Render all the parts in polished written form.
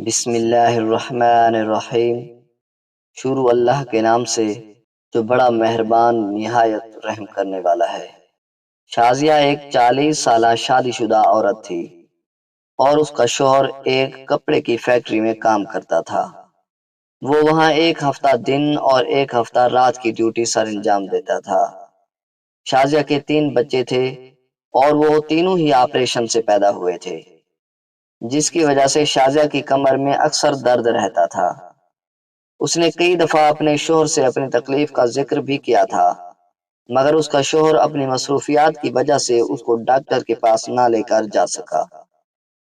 بسم اللہ الرحمن الرحیم۔ شروع اللہ کے نام سے جو بڑا مہربان نہایت رحم کرنے والا ہے۔ شازیہ ایک 40 سالہ شادی شدہ عورت تھی اور اس کا شوہر ایک کپڑے کی فیکٹری میں کام کرتا تھا۔ وہ وہاں ایک ہفتہ دن اور ایک ہفتہ رات کی ڈیوٹی سر انجام دیتا تھا۔ شازیہ کے 3 بچے تھے اور وہ تینوں ہی آپریشن سے پیدا ہوئے تھے، جس کی وجہ سے شازیہ کی کمر میں اکثر درد رہتا تھا۔ اس نے کئی دفعہ اپنے شوہر سے اپنی تکلیف کا ذکر بھی کیا تھا، مگر اس کا شوہر اپنی مصروفیات کی وجہ سے اس کو ڈاکٹر کے پاس نہ لے کر جا سکا۔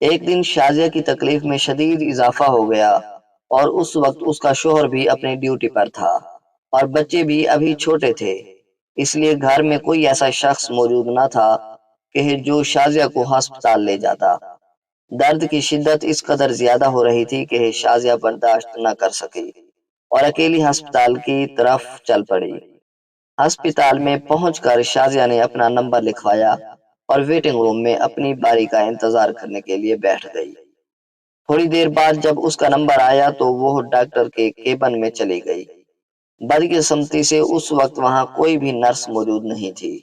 ایک دن شازیہ کی تکلیف میں شدید اضافہ ہو گیا اور اس وقت اس کا شوہر بھی اپنی ڈیوٹی پر تھا اور بچے بھی ابھی چھوٹے تھے، اس لیے گھر میں کوئی ایسا شخص موجود نہ تھا کہ جو شازیہ کو ہسپتال لے جاتا۔ درد کی شدت اس قدر زیادہ ہو رہی تھی کہ شازیہ برداشت نہ کر سکی اور اکیلی ہسپتال کی طرف چل پڑی۔ ہسپتال میں پہنچ کر شازیہ نے اپنا نمبر لکھوایا اور ویٹنگ روم میں اپنی باری کا انتظار کرنے کے لیے بیٹھ گئی۔ تھوڑی دیر بعد جب اس کا نمبر آیا تو وہ ڈاکٹر کے کیبن میں چلی گئی۔ بدقسمتی سے اس وقت وہاں کوئی بھی نرس موجود نہیں تھی۔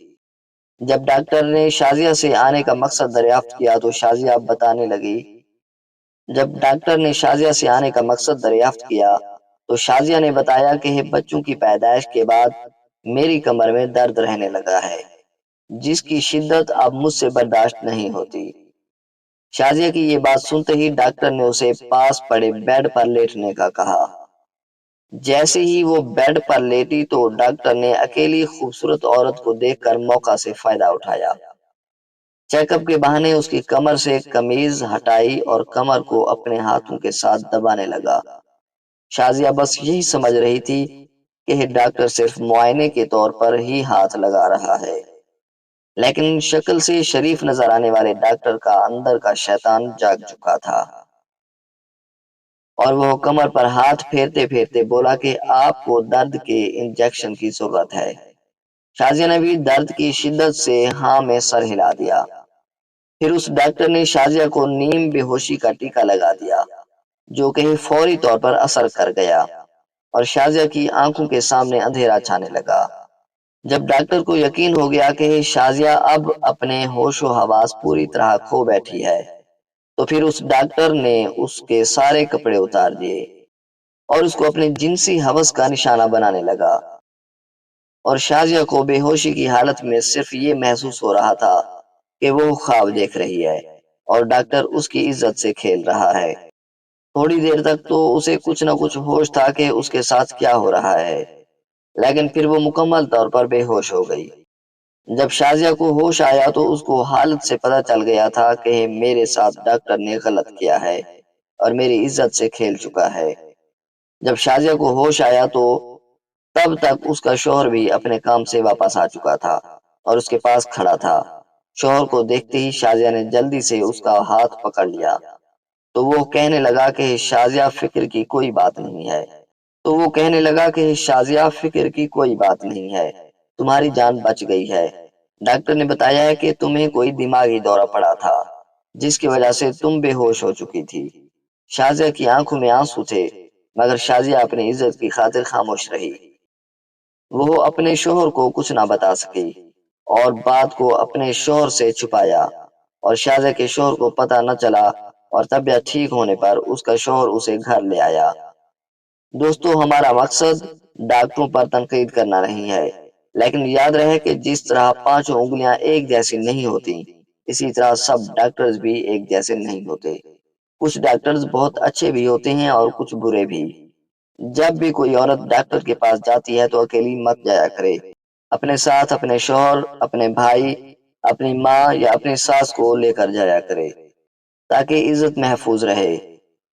جب ڈاکٹر نے شازیہ سے آنے کا مقصد دریافت کیا تو شازیہ بتانے لگی تو شازیہ نے بتایا کہ بچوں کی پیدائش کے بعد میری کمر میں درد رہنے لگا ہے، جس کی شدت اب مجھ سے برداشت نہیں ہوتی۔ شازیہ کی یہ بات سنتے ہی ڈاکٹر نے اسے پاس پڑے بیڈ پر لیٹنے کا کہا۔ جیسے ہی وہ بیڈ پر لیٹی تو ڈاکٹر نے اکیلی خوبصورت عورت کو دیکھ کر موقع سے فائدہ اٹھایا۔ چیک اپ کے بہانے اس کی کمر سے قمیض ہٹائی اور کمر کو اپنے ہاتھوں کے ساتھ دبانے لگا۔ شازیہ بس یہی سمجھ رہی تھی کہ ڈاکٹر صرف معائنے کے طور پر ہی ہاتھ لگا رہا ہے، لیکن شکل سے شریف نظر آنے والے ڈاکٹر کا اندر کا شیطان جاگ چکا تھا اور وہ کمر پر ہاتھ پھیرتے پھیرتے بولا کہ آپ کو درد کے انجیکشن کی ضرورت ہے۔ شازیہ نے بھی درد کی شدت سے ہاں میں سر ہلا دیا۔ پھر اس ڈاکٹر نے شازیہ کو نیم بے ہوشی کا ٹیکا لگا دیا، جو کہ فوری طور پر اثر کر گیا اور شازیہ کی آنکھوں کے سامنے اندھیرا چھانے لگا۔ جب ڈاکٹر کو یقین ہو گیا کہ شازیہ اب اپنے ہوش و حواس پوری طرح کھو بیٹھی ہے تو پھر اس ڈاکٹر نے اس کے سارے کپڑے اتار دیے اور اس کو اپنے جنسی ہوس کا نشانہ بنانے لگا، اور شازیہ کو بے ہوشی کی حالت میں صرف یہ محسوس ہو رہا تھا کہ وہ خواب دیکھ رہی ہے اور ڈاکٹر اس کی عزت سے کھیل رہا ہے۔ تھوڑی دیر تک تو اسے کچھ نہ کچھ ہوش تھا کہ اس کے ساتھ کیا ہو رہا ہے، لیکن پھر وہ مکمل طور پر بے ہوش ہو گئی۔ جب شازیہ کو ہوش آیا تو اس کو حالت سے پتہ چل گیا تھا کہ میرے ساتھ ڈاکٹر نے غلط کیا ہے اور میری عزت سے کھیل چکا ہے۔ جب شازیہ کو ہوش آیا تو تب تک اس کا شوہر بھی اپنے کام سے واپس آ چکا تھا اور اس کے پاس کھڑا تھا۔ شوہر کو دیکھتے ہی شازیہ نے جلدی سے اس کا ہاتھ پکڑ لیا تو وہ کہنے لگا کہ شازیہ فکر کی کوئی بات نہیں ہے، تمہاری جان بچ گئی ہے۔ ڈاکٹر نے بتایا ہے کہ تمہیں کوئی دماغی دورہ پڑا تھا جس کی وجہ سے تم بے ہوش ہو چکی تھی۔ شازیہ کی آنکھوں میں آنسو تھے، مگر شازیہ اپنی عزت کی خاطر خاموش رہی۔ وہ اپنے شوہر کو کچھ نہ بتا سکی اور بات کو اپنے شوہر سے چھپایا، اور شازیہ کے شوہر کو پتہ نہ چلا اور طبیعت ٹھیک ہونے پر اس کا شوہر اسے گھر لے آیا۔ دوستو، ہمارا مقصد ڈاکٹروں پر تنقید کرنا نہیں ہے، لیکن یاد رہے کہ جس طرح 5 انگلیاں ایک جیسی نہیں ہوتی، اسی طرح سب ڈاکٹرز بھی ایک جیسے نہیں ہوتے۔ کچھ ڈاکٹرز بہت اچھے بھی ہوتے ہیں اور کچھ برے بھی۔ جب بھی کوئی عورت ڈاکٹر کے پاس جاتی ہے تو اکیلی مت جایا کرے، اپنے ساتھ اپنے شوہر، اپنے بھائی، اپنی ماں یا اپنی ساس کو لے کر جایا کرے تاکہ عزت محفوظ رہے۔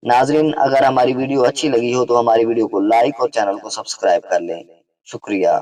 ناظرین، اگر ہماری ویڈیو اچھی لگی ہو تو ہماری ویڈیو کو لائک اور چینل کو سبسکرائب کر لیں۔ شکریہ۔